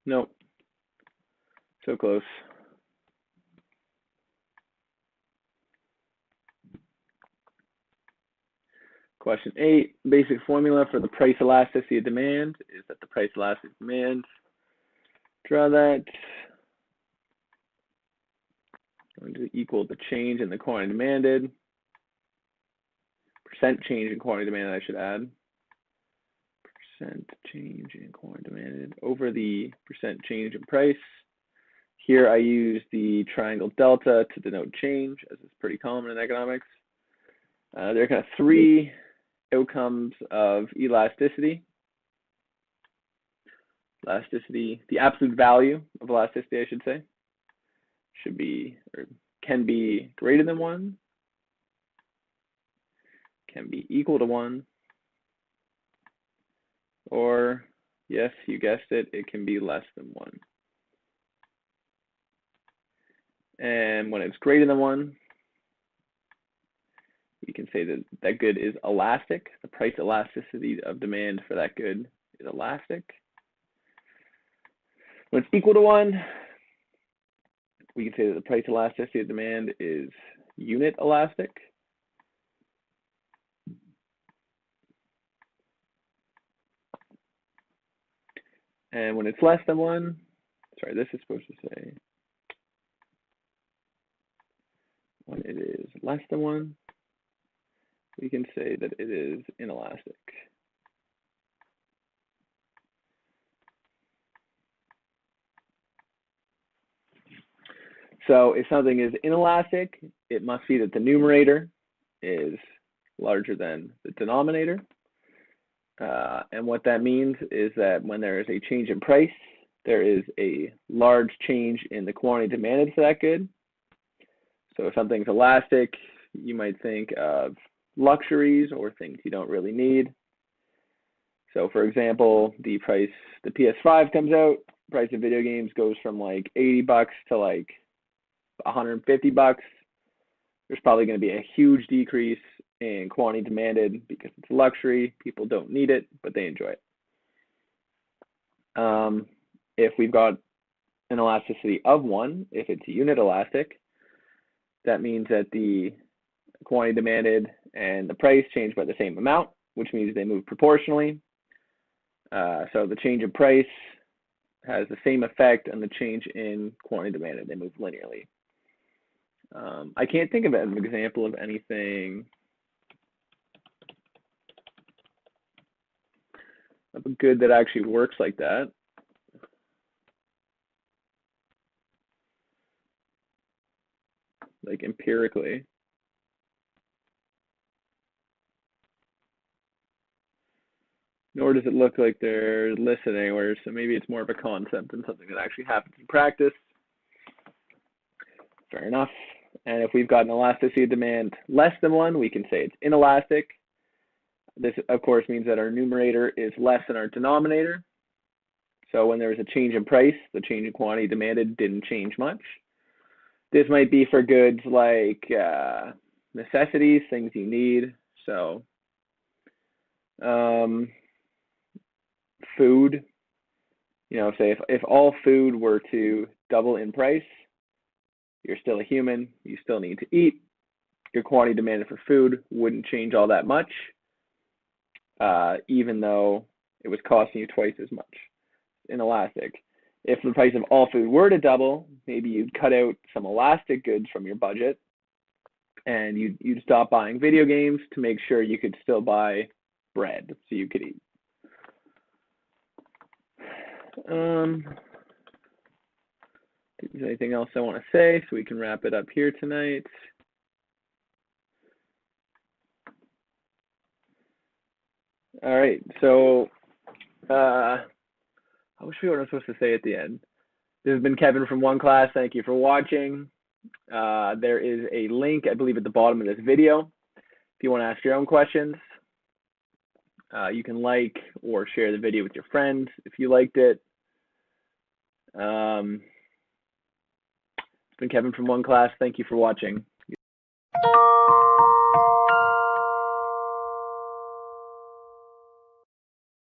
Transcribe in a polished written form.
Nope. So close. Question 8, basic formula for the price elasticity of demand is that the price elasticity of demand, draw that, going to equal the change in the quantity demanded, percent change in quantity demanded, I should add, percent change in quantity demanded over the percent change in price. Here I use the triangle delta to denote change, as is pretty common in economics. There are kind of 3 outcomes of elasticity. Elasticity, the absolute value of elasticity, I should say, should be, or can be greater than 1, can be equal to 1, or, yes, you guessed it, it can be less than 1. And when it's greater than 1, we can say that that good is elastic. The price elasticity of demand for that good is elastic. When it's equal to 1, we can say that the price elasticity of demand is unit elastic. And when it's less than 1, sorry, this is supposed to say when it is less than 1, we can say that it is inelastic. So if something is inelastic, it must be that the numerator is larger than the denominator. And what that means is that when there is a change in price, there is a large change in the quantity demanded for that good. So if something's elastic, you might think of luxuries or things you don't really need. So for example, the PS5 comes out, price of video games goes from like $80 to like $150. There's probably going to be a huge decrease in quantity demanded because it's a luxury. People don't need it, but they enjoy it. If we've got an elasticity of 1, if it's unit elastic, that means that the quantity demanded and the price change by the same amount, which means they move proportionally. So the change in price has the same effect on the change in quantity demanded. They move linearly. I can't think of an example of anything of a good that actually works like that. Like empirically. Nor does it look like they're listed anywhere, so maybe it's more of a concept than something that actually happens in practice. Fair enough. And if we've got an elasticity of demand less than 1, we can say it's inelastic. This, of course, means that our numerator is less than our denominator. So when there's a change in price, the change in quantity demanded didn't change much. This might be for goods like necessities, things you need. So food, you know, say if all food were to double in price, you're still a human, you still need to eat. Your quantity demanded for food wouldn't change all that much, even though it was costing you twice as much. Inelastic. If the price of all food were to double, maybe you'd cut out some elastic goods from your budget and you'd stop buying video games to make sure you could still buy bread so you could eat. Is there anything else I want to say so we can wrap it up here tonight? All right, so I wish we were supposed to say at the end. This has been Kevin from OneClass. Thank you for watching. There is a link, I believe, at the bottom of this video. If you want to ask your own questions, you can like or share the video with your friends if you liked it. It's been Kevin from OneClass. Thank you for watching.